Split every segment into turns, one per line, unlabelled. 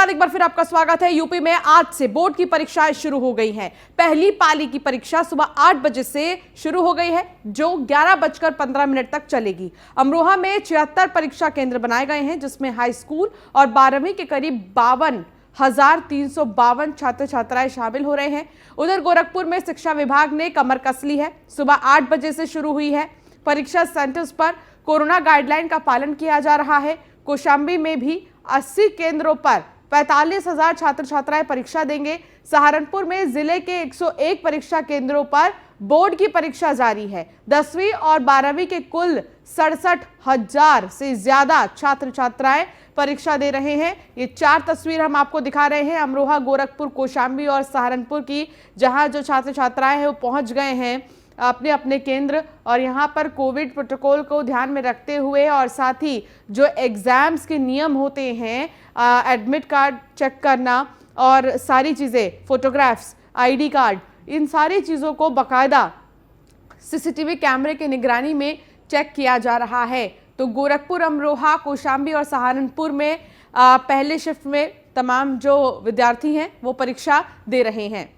बाद एक बार फिर आपका स्वागत है। यूपी में आज से बोर्ड की परीक्षाएं शुरू हो गई हैं। पहली पाली की परीक्षा सुबह 8 बजे से शुरू हो गई है, जो 11:15 तक चलेगी। अमरोहा में 76 परीक्षा केंद्र बनाए गए हैं, जिसमें हाई स्कूल और 12वीं के करीब 52,352 छात्र छात्राएं शामिल हो रहे हैं। उधर गोरखपुर में शिक्षा विभाग ने कमर कस ली है। सुबह 8 बजे से शुरू हुई है। परीक्षा सेंटर्स पर कोरोना गाइडलाइन का पालन किया जा रहा है। कौशाम्बी में भी 80 केंद्रों पर 45,000 छात्र छात्राएं परीक्षा देंगे। सहारनपुर में जिले के 101 परीक्षा केंद्रों पर बोर्ड की परीक्षा जारी है। 10वीं और 12वीं के कुल 67,000 से ज्यादा छात्र छात्राएं परीक्षा दे रहे हैं। ये 4 तस्वीर हम आपको दिखा रहे हैं अमरोहा, गोरखपुर, कौशाम्बी और सहारनपुर की, जहां जो छात्र छात्राएं हैं वो पहुंच गए हैं अपने अपने केंद्र। और यहाँ पर कोविड प्रोटोकॉल को ध्यान में रखते हुए और साथ ही जो एग्जाम्स के नियम होते हैं, एडमिट कार्ड चेक करना और सारी चीज़ें, फोटोग्राफ्स, आईडी कार्ड, इन सारी चीज़ों को बाकायदा सीसीटीवी कैमरे की निगरानी में चेक किया जा रहा है। तो गोरखपुर, अमरोहा, कौशाम्बी और सहारनपुर में पहले शिफ्ट में तमाम जो विद्यार्थी हैं वो परीक्षा दे रहे हैं।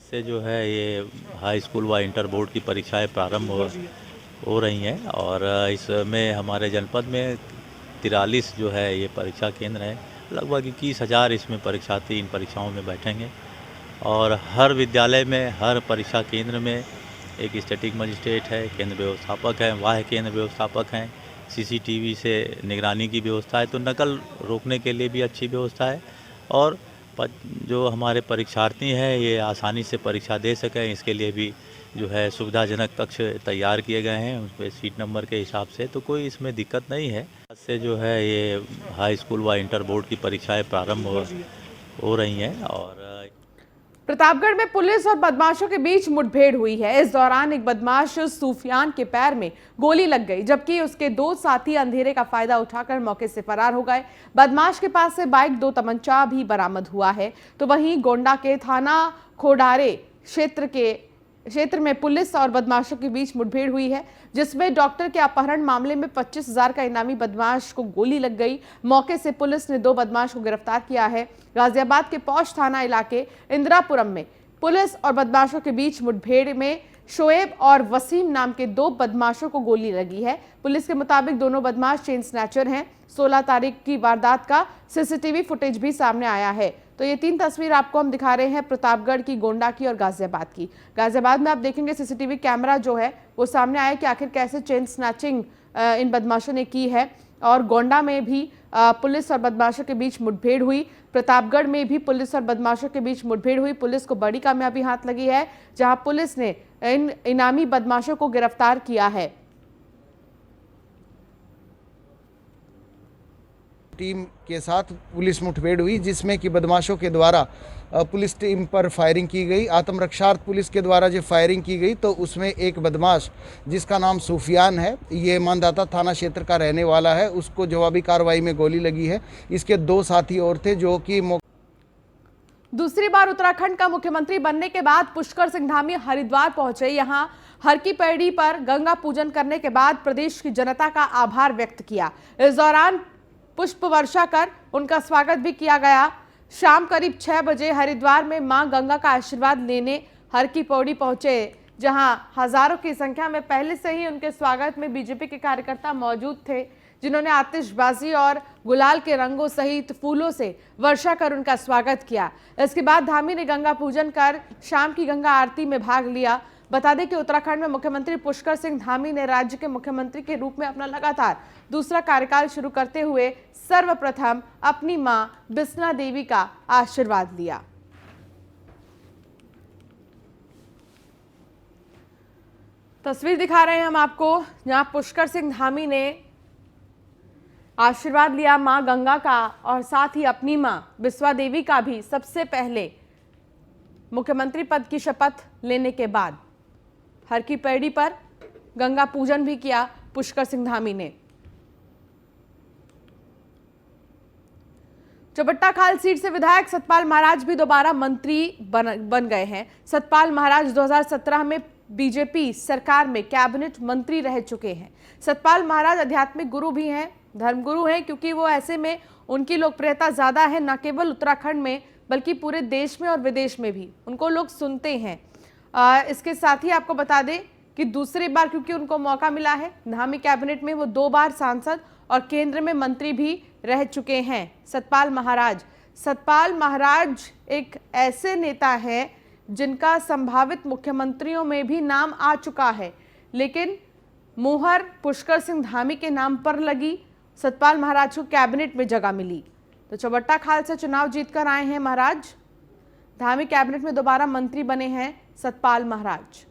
से जो है ये हाई स्कूल व इंटर बोर्ड की परीक्षाएं प्रारंभ हो रही हैं और इसमें हमारे जनपद में 43 जो है ये परीक्षा केंद्र है। लगभग 21,000 इसमें परीक्षार्थी इन परीक्षाओं में बैठेंगे और हर विद्यालय में, हर परीक्षा केंद्र में एक स्टैटिक मजिस्ट्रेट है, केंद्र व्यवस्थापक हैं, बाह्य केंद्र व्यवस्थापक हैं, सीसीटीवी से निगरानी की व्यवस्था है। तो नकल रोकने के लिए भी अच्छी व्यवस्था है और जो हमारे परीक्षार्थी हैं ये आसानी से परीक्षा दे सकें, इसके लिए भी जो है सुविधाजनक कक्ष तैयार किए गए हैं उस पर सीट नंबर के हिसाब से। तो कोई इसमें दिक्कत नहीं है। आज से जो है ये हाई स्कूल व इंटर बोर्ड की परीक्षाएं प्रारंभ हो रही हैं। और
प्रतापगढ़ में पुलिस और बदमाशों के बीच मुठभेड़ हुई है। इस दौरान एक बदमाश सूफियान के पैर में गोली लग गई, जबकि उसके 2 साथी अंधेरे का फायदा उठाकर मौके से फरार हो गए। बदमाश के पास से बाइक, 2 तमंचा भी बरामद हुआ है। तो वहीं गोंडा के थाना खोडारे क्षेत्र में पुलिस और बदमाशों के बीच मुठभेड़ हुई है, जिसमें डॉक्टर के अपहरण मामले में 25,000 का इनामी बदमाश को गोली लग गई। मौके से पुलिस ने 2 बदमाश को गिरफ्तार किया है। गाजियाबाद के पौष थाना इलाके इंदिरापुरम में पुलिस और बदमाशों के बीच मुठभेड़ में शोएब और वसीम नाम के 2 बदमाशों को गोली लगी है। पुलिस के मुताबिक दोनों बदमाश चेन स्नैचर हैं। 16 तारीख की वारदात का सीसीटीवी फुटेज भी सामने आया है। तो ये 3 तस्वीर आपको हम दिखा रहे हैं, प्रतापगढ़ की, गोंडा की और गाजियाबाद की। गाजियाबाद में आप देखेंगे सीसीटीवी कैमरा जो है वो सामने आया कि आखिर कैसे चेन स्नैचिंग इन बदमाशों ने की है। और गोंडा में भी पुलिस और बदमाशों के बीच मुठभेड़ हुई। प्रतापगढ़ में भी पुलिस और बदमाशों के बीच मुठभेड़ हुई। पुलिस को बड़ी कामयाबी हाथ लगी है, जहां पुलिस ने इन इनामी बदमाशों को गिरफ्तार किया है।
टीम के साथ पुलिस मुठभेड़ हुई, जिसमें कि बदमाशों के द्वारा पुलिस टीम पर फायरिंग की गई। आत्मरक्षार्थ पुलिस के द्वारा जो फायरिंग की गई तो उसमें एक बदमाश जिसका नाम सूफियान है, ये मानदाता थाना क्षेत्र का रहने वाला है, उसको जवाबी कार्रवाई में गोली लगी है। इसके 2 साथी और थे जो कि
दूसरी बार उत्तराखंड का मुख्यमंत्री बनने के बाद पुष्कर सिंह धामी हरिद्वार पहुंचे। यहां हर की पैड़ी पर गंगा पूजन करने के बाद प्रदेश की जनता का आभार व्यक्त किया। इस दौरान पुष्प वर्षा कर उनका स्वागत भी किया गया। शाम करीब 6 बजे हरिद्वार में मां गंगा का आशीर्वाद लेने हर की पौड़ी पहुंचे, जहां हजारों की संख्या में पहले से ही उनके स्वागत में बीजेपी के कार्यकर्ता मौजूद थे, जिन्होंने आतिशबाजी और गुलाल के रंगों सहित फूलों से वर्षा कर उनका स्वागत किया। इसके बाद धामी ने गंगा पूजन कर शाम की गंगा आरती में भाग लिया। बता दें कि उत्तराखंड में मुख्यमंत्री पुष्कर सिंह धामी ने राज्य के मुख्यमंत्री के रूप में अपना लगातार दूसरा कार्यकाल शुरू करते हुए सर्वप्रथम अपनी मां बिस्ना देवी का आशीर्वाद लिया। तस्वीर दिखा रहे हैं हम आपको, जहां पुष्कर सिंह धामी ने आशीर्वाद लिया मां गंगा का और साथ ही अपनी मां बिस्वा देवी का भी सबसे पहले मुख्यमंत्री पद की शपथ लेने के बाद हर की पैड़ी पर गंगा पूजन भी किया पुष्कर सिंह धामी ने। चौबट्टा-खाल सीट से विधायक सतपाल महाराज भी दोबारा मंत्री बन गए हैं। सतपाल महाराज 2017 में बीजेपी सरकार में कैबिनेट मंत्री रह चुके हैं। सतपाल महाराज आध्यात्मिक गुरु भी हैं, धर्मगुरु हैं, क्योंकि वो ऐसे में उनकी लोकप्रियता ज़्यादा है, न केवल उत्तराखंड में बल्कि पूरे देश में और विदेश में भी उनको लोग सुनते हैं। इसके साथ ही आपको बता दें कि दूसरी बार क्योंकि उनको मौका मिला है धामी कैबिनेट में, वो 2 बार सांसद और केंद्र में मंत्री भी रह चुके हैं सतपाल महाराज। सतपाल महाराज एक ऐसे नेता हैं जिनका संभावित मुख्यमंत्रियों में भी नाम आ चुका है, लेकिन मुहर पुष्कर सिंह धामी के नाम पर लगी, सतपाल महाराज को कैबिनेट में जगह मिली। तो चौबट्टा खाल से चुनाव जीतकर आए हैं महाराज, धामी कैबिनेट में दोबारा मंत्री बने हैं सतपाल महाराज।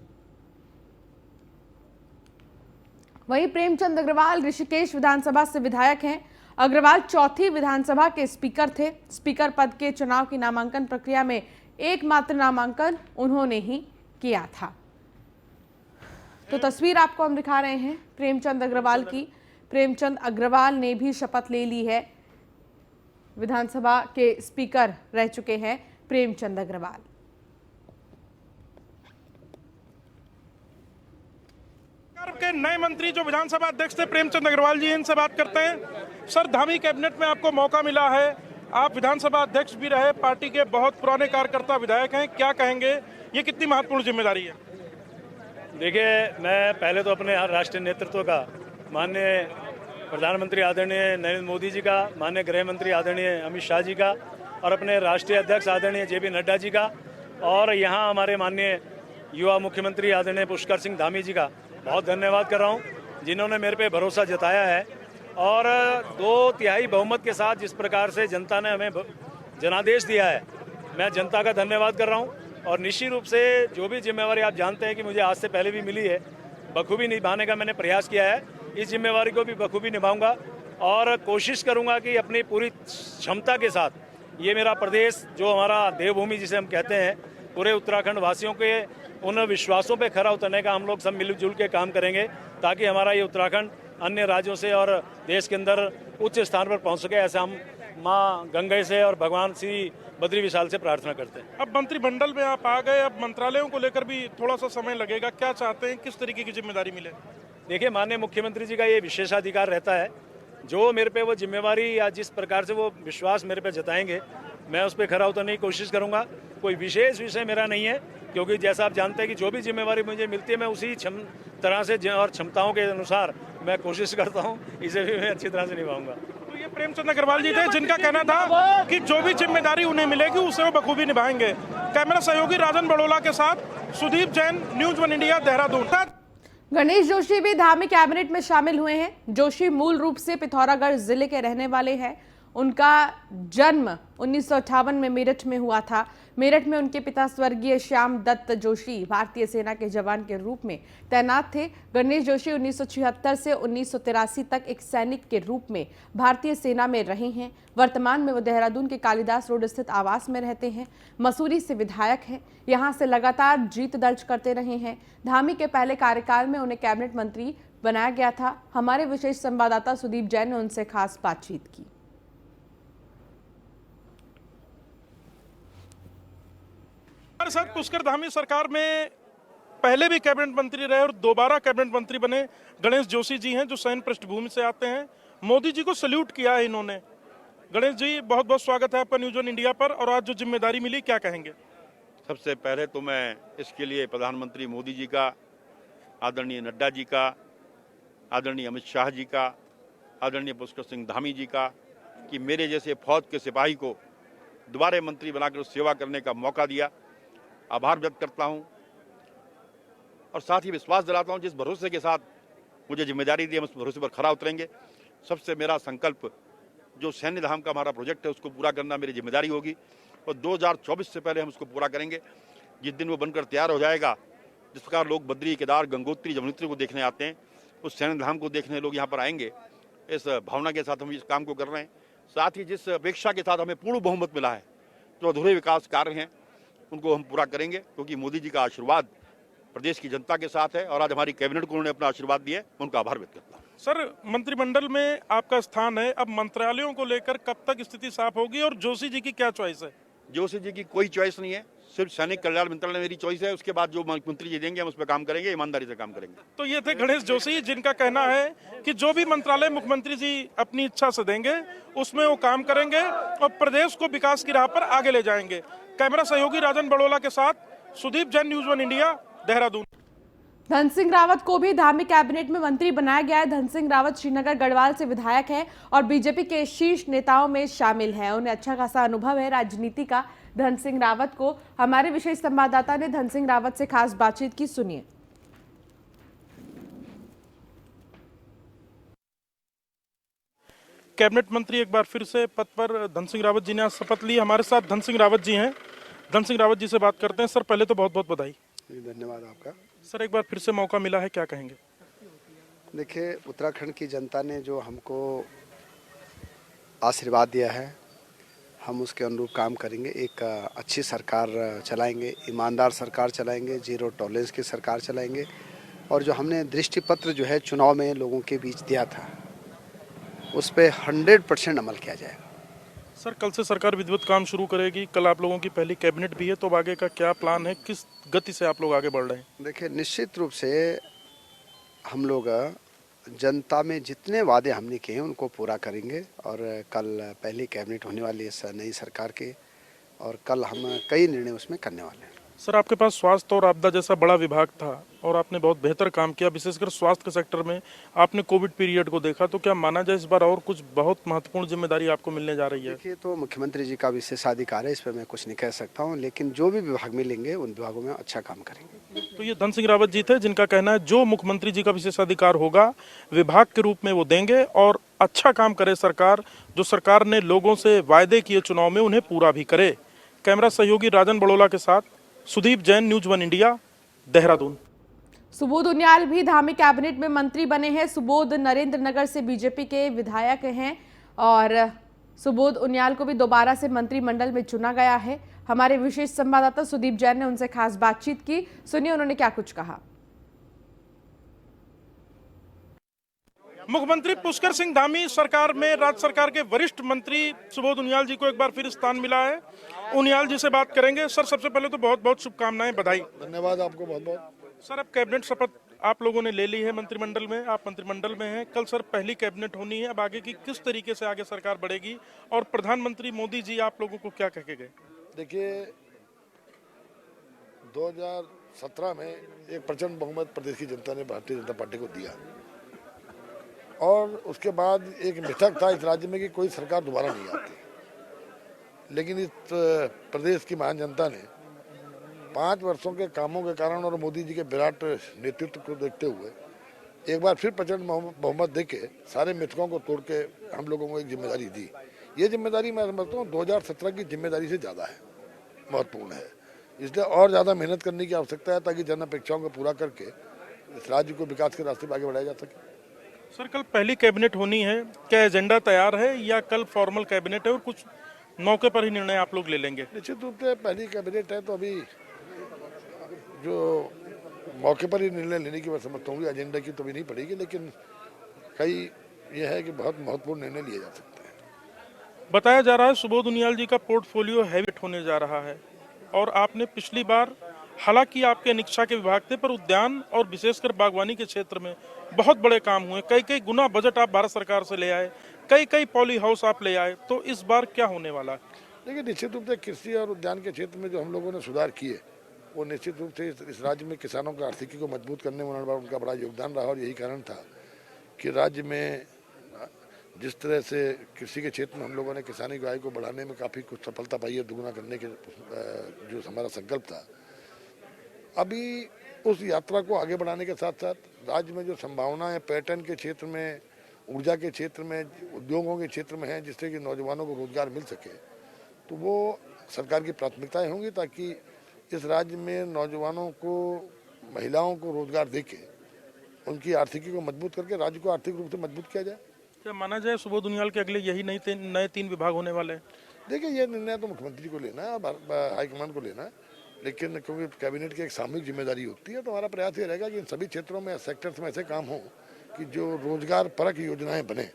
वहीं प्रेमचंद अग्रवाल ऋषिकेश विधानसभा से विधायक हैं। अग्रवाल चौथी विधानसभा के स्पीकर थे। स्पीकर पद के चुनाव की नामांकन प्रक्रिया में एकमात्र नामांकन उन्होंने ही किया था। तो तस्वीर आपको हम दिखा रहे हैं प्रेमचंद अग्रवाल की। प्रेमचंद अग्रवाल ने भी शपथ ले ली है, विधानसभा के स्पीकर रह चुके हैं प्रेमचंद अग्रवाल।
के नए मंत्री जो विधानसभा अध्यक्ष थे प्रेमचंद अग्रवाल जी, इनसे बात करते हैं। सर, धामी कैबिनेट में आपको मौका मिला है, आप विधानसभा अध्यक्ष भी रहे, पार्टी के बहुत पुराने कार्यकर्ता विधायक हैं, क्या कहेंगे, ये कितनी महत्वपूर्ण जिम्मेदारी है?
देखिए, मैं पहले तो अपने राष्ट्रीय नेतृत्व का, माननीय प्रधानमंत्री आदरणीय नरेंद्र मोदी जी का, माननीय गृह मंत्री आदरणीय अमित शाह जी का और अपने राष्ट्रीय अध्यक्ष आदरणीय JP नड्डा जी का और यहाँ हमारे माननीय युवा मुख्यमंत्री आदरणीय पुष्कर सिंह धामी जी का बहुत धन्यवाद कर रहा हूँ, जिन्होंने मेरे पे भरोसा जताया है और 2/3 बहुमत के साथ जिस प्रकार से जनता ने हमें जनादेश दिया है, मैं जनता का धन्यवाद कर रहा हूँ। और निश्चित रूप से जो भी जिम्मेवारी आप जानते हैं कि मुझे आज से पहले भी मिली है, बखूबी निभाने का मैंने प्रयास किया है। इस जिम्मेवारी को भी बखूबी निभाऊंगा और कोशिश करूंगा कि अपनी पूरी क्षमता के साथ ये मेरा प्रदेश, जो हमारा देवभूमि जिसे हम कहते हैं, पूरे उत्तराखंड वासियों के उन विश्वासों पे खरा उतरने का हम लोग सब मिलजुल के काम करेंगे, ताकि हमारा ये उत्तराखंड अन्य राज्यों से और देश के अंदर उच्च स्थान पर पहुंच सके। ऐसा हम माँ गंगा से और भगवान श्री बद्री विशाल से प्रार्थना करते हैं।
अब मंत्रिमंडल में आप आ गए, अब मंत्रालयों को लेकर भी थोड़ा सा समय लगेगा, क्या चाहते हैं, किस तरीके की जिम्मेदारी मिले?
देखिए, माननीय मुख्यमंत्री जी का ये विशेषाधिकार रहता है, जो मेरे पे वो जिम्मेवारी या जिस प्रकार से वो विश्वास मेरे पे जताएंगे, मैं उस पर खरा उतरने की कोशिश करूंगा। कोई विशेष विषय मेरा नहीं है, क्योंकि जैसा आप जानते हैं कि जो भी जिम्मेवारी मुझे मिलती है मैं उसी तरह से और क्षमताओं के अनुसार मैं कोशिश करता हूं, इसे भी मैं अच्छी तरह से निभाऊंगा।
तो ये प्रेमचंद अग्रवाल जी थे, जिनका कहना था कि जो भी जिम्मेदारी उन्हें मिलेगी उसे वो बखूबी निभाएंगे। कैमरा सहयोगी राजन बड़ोला के साथ सुदीप जैन, न्यूज़ 1 इंडिया, देहरादून।
गणेश जोशी भी धामी कैबिनेट में शामिल हुए हैं। जोशी मूल रूप से पिथौरागढ़ जिले के रहने वाले हैं। उनका जन्म 1958 में मेरठ में हुआ था। मेरठ में उनके पिता स्वर्गीय श्याम दत्त जोशी भारतीय सेना के जवान के रूप में तैनात थे। गणेश जोशी 1976 से 1983 तक एक सैनिक के रूप में भारतीय सेना में रहे हैं। वर्तमान में वो देहरादून के कालिदास रोड स्थित आवास में रहते हैं। मसूरी से विधायक हैं, यहां से लगातार जीत दर्ज करते रहे हैं। धामी के पहले कार्यकाल में उन्हें कैबिनेट मंत्री बनाया गया था। हमारे विशेष संवाददाता सुदीप जैन ने उनसे खास बातचीत की।
सर, पुष्कर धामी सरकार में पहले भी कैबिनेट मंत्री रहे और दोबारा कैबिनेट मंत्री बने गणेश जोशी जी हैं, जो सैन्य पृष्ठभूमि से आते हैं। मोदी जी को सल्यूट किया है इन्होंने। गणेश जी, बहुत बहुत स्वागत है आपका न्यूज़ 1 इंडिया पर। और आज जो जिम्मेदारी मिली, क्या कहेंगे?
सबसे पहले तो मैं इसके लिए प्रधानमंत्री मोदी जी का, आदरणीय नड्डा जी का, आदरणीय अमित शाह जी का, आदरणीय पुष्कर सिंह धामी जी का, कि मेरे जैसे फौज के सिपाही को दोबारा मंत्री बनाकर सेवा करने का मौका दिया, आभार व्यक्त करता हूं। और साथ ही विश्वास दिलाता हूं, जिस भरोसे के साथ मुझे जिम्मेदारी दी, हम उस भरोसे पर खरा उतरेंगे। सबसे मेरा संकल्प, जो सैन्य धाम का हमारा प्रोजेक्ट है, उसको पूरा करना मेरी जिम्मेदारी होगी और 2024 से पहले हम उसको पूरा करेंगे। जिस दिन वो बनकर तैयार हो जाएगा, जिस प्रकार लोग बद्री, केदार, गंगोत्री, यमुनोत्री को देखने आते हैं, उस सैन्य धाम को देखने लोग यहाँ पर आएंगे। इस भावना के साथ हम इस काम को कर रहे हैं। साथ ही जिस अपेक्षा के साथ हमें पूर्ण बहुमत मिला है, जो अधूरे विकास कार्य हैं, उनको हम पूरा करेंगे, क्योंकि मोदी जी का आशीर्वाद प्रदेश की जनता के साथ है और आज हमारी कैबिनेट को उन्होंने अपना आशीर्वाद दिया है, उनका आभार व्यक्त करता हूँ।
सर, मंत्रिमंडल में आपका स्थान है, अब मंत्रालयों को लेकर कब तक स्थिति साफ होगी और जोशी जी की क्या चॉइस है?
जोशी जी की कोई चॉइस नहीं है, सिर्फ सैनिक कल्याण मंत्रालय मेरी चॉइस है, उसके बाद जो मुख्यमंत्री जी देंगे हम उस पर काम करेंगे, ईमानदारी से काम करेंगे।
तो ये थे गणेश जोशी, जिनका कहना है कि जो भी मंत्रालय मुख्यमंत्री जी अपनी इच्छा से देंगे उसमें वो काम करेंगे और प्रदेश को विकास की राह पर आगे ले जाएंगे। कैमरा सहयोगी राजन बड़ोला के साथ सुदीप जैन, न्यूज़ 1 इंडिया, देहरादून।
धन सिंह रावत को भी धामी कैबिनेट में मंत्री बनाया गया है। धन सिंह रावत श्रीनगर गढ़वाल से विधायक हैं और बीजेपी के शीर्ष नेताओं में शामिल हैं। उन्हें अच्छा खासा अनुभव है राजनीति का। धन सिंह रावत को हमारे विशेष संवाददाता ने धन सिंह रावत से खास बातचीत की, सुनिए।
कैबिनेट मंत्री एक बार फिर से पद पर धन सिंह रावत जी ने आज शपथ ली। हमारे साथ धन सिंह रावत जी हैं। धन सिंह रावत जी से बात करते हैं। सर, पहले तो बहुत बहुत बधाई।
धन्यवाद आपका।
सर, एक बार फिर से मौका मिला है, क्या कहेंगे?
देखिए, उत्तराखंड की जनता ने जो हमको आशीर्वाद दिया है, हम उसके अनुरूप काम करेंगे। एक अच्छी सरकार चलाएंगे, ईमानदार सरकार चलाएंगे, जीरो टॉलरेंस की सरकार चलाएंगे। और जो हमने दृष्टि पत्र जो है चुनाव में लोगों के बीच दिया था, उस पर 100% अमल किया जाएगा।
सर, कल से सरकार विधिवत काम शुरू करेगी। कल आप लोगों की पहली कैबिनेट भी है, तो अब आगे का क्या प्लान है? किस गति से आप लोग आगे बढ़ रहे हैं?
देखिए, निश्चित रूप से हम लोग जनता में जितने वादे हमने किए हैं उनको पूरा करेंगे। और कल पहली कैबिनेट होने वाली है नई सरकार की, और कल हम कई निर्णय उसमें करने वाले हैं।
सर, आपके पास स्वास्थ्य और आपदा जैसा बड़ा विभाग था और आपने बहुत बेहतर काम किया, विशेषकर स्वास्थ्य के सेक्टर में। आपने कोविड पीरियड को देखा, तो क्या माना जाए इस बार और कुछ बहुत महत्वपूर्ण जिम्मेदारी आपको मिलने जा रही है?
देखिए, तो मुख्यमंत्री जी का विशेषाधिकार है, इस पर मैं कुछ नहीं कह सकता हूँ, लेकिन जो भी विभाग मिलेंगे उन विभागों में अच्छा काम करेंगे।
तो ये धन सिंह रावत जी थे, जिनका कहना है जो मुख्यमंत्री जी का विशेषाधिकार होगा विभाग के रूप में वो देंगे और अच्छा काम करे सरकार। जो सरकार ने लोगों से वायदे किए चुनाव में, उन्हें पूरा भी करे। कैमरा सहयोगी राजन बड़ोला के साथ सुदीप जैन, न्यूज़ 1 इंडिया, देहरादून।
सुबोध उनियाल भी धामी कैबिनेट में मंत्री बने हैं। सुबोध नरेंद्र नगर से बीजेपी के विधायक हैं और सुबोध उनियाल को भी दोबारा से मंत्रिमंडल में चुना गया है। हमारे विशेष संवाददाता सुदीप जैन ने उनसे खास बातचीत की, सुनिए उन्होंने क्या कुछ कहा।
मुख्यमंत्री पुष्कर सिंह धामी सरकार में राज्य सरकार के वरिष्ठ मंत्री सुबोध उनियाल जी को एक बार फिर स्थान मिला है। उनियाल जी से बात करेंगे। सर, सबसे पहले तो बहुत बहुत शुभकामनाएं, बधाई।
धन्यवाद आपको बहुत बहुत।
सर, अब कैबिनेट शपथ आप लोगों ने ले ली है मंत्रिमंडल में, आप मंत्रिमंडल में हैं। कल सर पहली कैबिनेट होनी है। अब आगे की किस तरीके से आगे सरकार बढ़ेगी और प्रधानमंत्री मोदी जी आप लोगों को क्या कह के गए?
देखिए, 2017 में एक प्रचंड बहुमत प्रदेश की जनता ने भारतीय जनता पार्टी को दिया और उसके बाद एक मिथक था इस राज्य में कि कोई सरकार दोबारा नहीं आती। लेकिन इस प्रदेश की महान जनता ने 5 वर्षों के कामों के कारण और मोदी जी के विराट नेतृत्व को देखते हुए एक बार फिर प्रचंड बहुमत देके सारे मिथकों को तोड़ के हम लोगों को एक जिम्मेदारी दी। ये जिम्मेदारी मैं समझता हूँ 2017 की जिम्मेदारी से ज़्यादा है, महत्वपूर्ण है। इसलिए और ज़्यादा मेहनत करने की आवश्यकता है ताकि जन अपेक्षाओं को पूरा करके इस राज्य को विकास के रास्ते पर आगे बढ़ाया जा सके।
सर, कल पहली कैबिनेट होनी है, क्या एजेंडा तैयार है या कल फॉर्मल कैबिनेट है और कुछ मौके पर ही निर्णय आप लोग ले लेंगे?
निश्चित रूप से पहली कैबिनेट है, तो अभी जो मौके पर ही निर्णय लेने की मैं समझता हूँ, एजेंडा की तो भी नहीं पड़ेगी, लेकिन कई ये है कि बहुत महत्वपूर्ण निर्णय लिए जा सकते हैं।
बताया जा रहा है सुबोध उनियाल जी का पोर्टफोलियो हैवी होने जा रहा है और आपने पिछली बार, हालांकि आपके अनिक्षा के विभाग थे, पर उद्यान और विशेषकर बागवानी के क्षेत्र में बहुत बड़े काम हुए। कई गुना बजट आप भारत सरकार से ले आए, कई पॉली हाउस आप ले आए। तो इस बार क्या होने वाला है?
देखिए, निश्चित रूप से कृषि और उद्यान के क्षेत्र में जो हम लोगों ने सुधार किए, वो निश्चित रूप से इस राज्य में किसानों की आर्थिकी को मजबूत करने में उनका बड़ा योगदान रहा। और यही कारण था कि राज्य में जिस तरह से कृषि के क्षेत्र में हम लोगों ने किसानी की आय को बढ़ाने में काफ़ी कुछ सफलता पाई है, दुगुना करने के जो हमारा संकल्प था। अभी उस यात्रा को आगे बढ़ाने के साथ साथ राज्य में जो संभावनाएं पर्यटन के क्षेत्र में, ऊर्जा के क्षेत्र में, उद्योगों के क्षेत्र में हैं, जिससे कि नौजवानों को रोजगार मिल सके, तो वो सरकार की प्राथमिकताएं होंगी ताकि इस राज्य में नौजवानों को, महिलाओं को रोजगार देके उनकी आर्थिकी को मजबूत करके राज्य को आर्थिक रूप से मजबूत किया जाए।
क्या माना जाए सुबोध उनियाल के अगले यही नए 3 विभाग होने वाले हैं?
देखिए, ये निर्णय तो मुख्यमंत्री को लेना है, हाईकमान को लेना है, लेकिन क्योंकि कैबिनेट की एक सामूहिक जिम्मेदारी होती है, तो हमारा प्रयास ये रहेगा कि इन सभी क्षेत्रों में, सेक्टर्स में ऐसे काम हो कि जो रोजगार परक योजनाएं बने।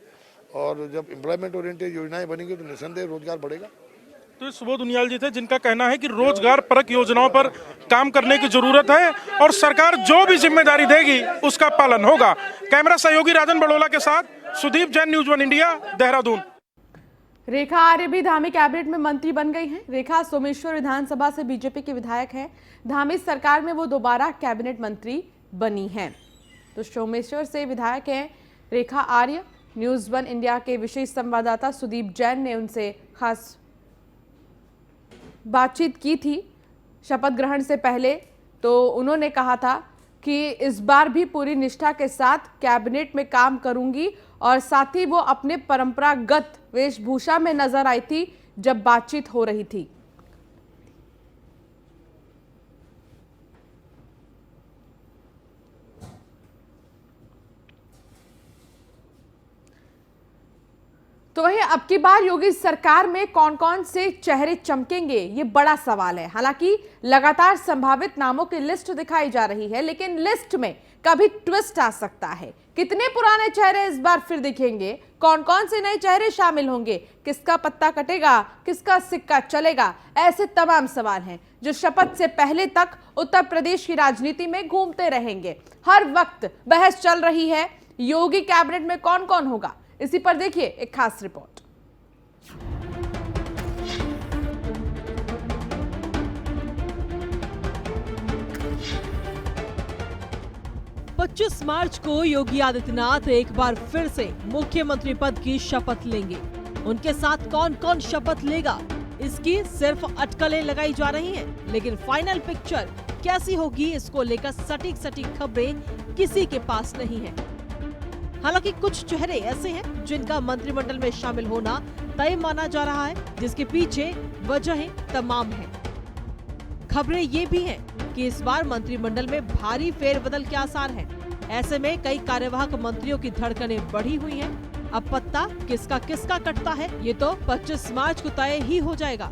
और जब एम्प्लॉयमेंट ओरिएंटेड योजनाएं बनेंगी तो निसंदेह रोजगार बढ़ेगा।
तो ये सुबोध उनियाल जी थे, जिनका कहना है कि रोजगार परक योजनाओं पर काम करने की जरूरत है और सरकार जो भी जिम्मेदारी देगी उसका पालन होगा। कैमरा सहयोगी राजन बड़ोला के साथ सुदीप जैन, न्यूज़ 1 इंडिया, देहरादून।
रेखा आर्य भी धामी कैबिनेट में मंत्री बन गई हैं। रेखा सोमेश्वर विधानसभा से बीजेपी के विधायक हैं। धामी सरकार में वो दोबारा कैबिनेट मंत्री बनी हैं। तो सोमेश्वर से विधायक हैं रेखा आर्य। न्यूज़ 1 इंडिया के विशेष संवाददाता सुदीप जैन ने उनसे खास बातचीत की थी शपथ ग्रहण से पहले। तो उन्होंने कहा था कि इस बार भी पूरी निष्ठा के साथ कैबिनेट में काम करूंगी और साथ ही वो अपने परंपरागत वेशभूषा में नजर आई थी जब बातचीत हो रही थी। तो वही अब की बार योगी सरकार में कौन कौन से चेहरे चमकेंगे, ये बड़ा सवाल है। हालांकि लगातार संभावित नामों की लिस्ट दिखाई जा रही है, लेकिन लिस्ट में कभी ट्विस्ट आ सकता है। कितने पुराने चेहरे इस बार फिर दिखेंगे, कौन कौन से नए चेहरे शामिल होंगे, किसका पत्ता कटेगा, किसका सिक्का चलेगा, ऐसे तमाम सवाल हैं जो शपथ से पहले तक उत्तर प्रदेश की राजनीति में घूमते रहेंगे। हर वक्त बहस चल रही है योगी कैबिनेट में कौन कौन होगा। इसी पर देखिए एक खास रिपोर्ट।
पच्चीस मार्च को योगी आदित्यनाथ एक बार फिर से मुख्यमंत्री पद की शपथ लेंगे। उनके साथ कौन कौन शपथ लेगा, इसकी सिर्फ अटकलें लगाई जा रही हैं, लेकिन फाइनल पिक्चर कैसी होगी इसको लेकर सटीक खबरें किसी के पास नहीं है। हालांकि कुछ चेहरे ऐसे हैं जिनका मंत्रिमंडल में शामिल होना तय माना जा रहा है, जिसके पीछे वजहें तमाम हैं। खबरें ये भी हैं कि इस बार मंत्रिमंडल में भारी फेरबदल के आसार हैं। ऐसे में कई कार्यवाहक मंत्रियों की धड़कनें बढ़ी हुई हैं। अब पत्ता किसका किसका कटता है ये तो 25 मार्च को तय ही हो जाएगा।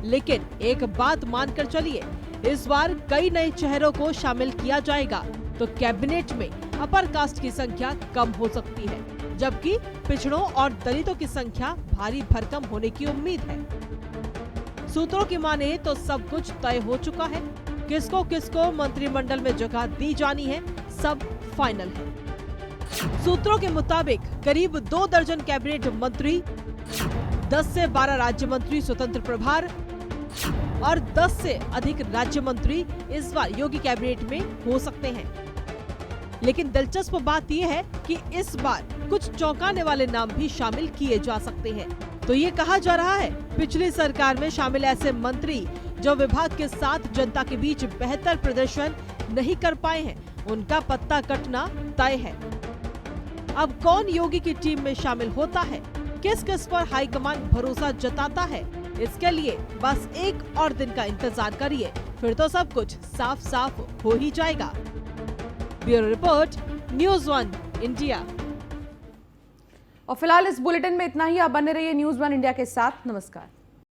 लेकिन एक बात मानकर चलिए, इस बार कई नए चेहरों को शामिल किया जाएगा तो कैबिनेट में अपर कास्ट की संख्या कम हो सकती है, जबकि पिछड़ों और दलितों की संख्या भारी भरकम होने की उम्मीद है। सूत्रों की माने तो सब कुछ तय हो चुका है। किसको मंत्रिमंडल में जगह दी जानी है, सब फाइनल है। सूत्रों के मुताबिक करीब 2 दर्जन कैबिनेट मंत्री, 10 से 12 राज्य मंत्री स्वतंत्र प्रभार और 10 से अधिक राज्य मंत्री इस बार योगी कैबिनेट में हो सकते हैं। लेकिन दिलचस्प बात यह है कि इस बार कुछ चौंकाने वाले नाम भी शामिल किए जा सकते हैं। तो ये कहा जा रहा है पिछली सरकार में शामिल ऐसे मंत्री जो विभाग के साथ जनता के बीच बेहतर प्रदर्शन नहीं कर पाए हैं, उनका पत्ता कटना तय है। अब कौन योगी की टीम में शामिल होता है, किस किस पर हाईकमान भरोसा जताता है, इसके लिए बस एक और दिन का इंतजार करिए, फिर तो सब कुछ साफ साफ हो ही जाएगा। Bureau report, news 1 India.
और फिलहाल इस बुलेटिन में इतना ही। आप बने रहिए न्यूज़ 1 इंडिया के साथ। नमस्कार।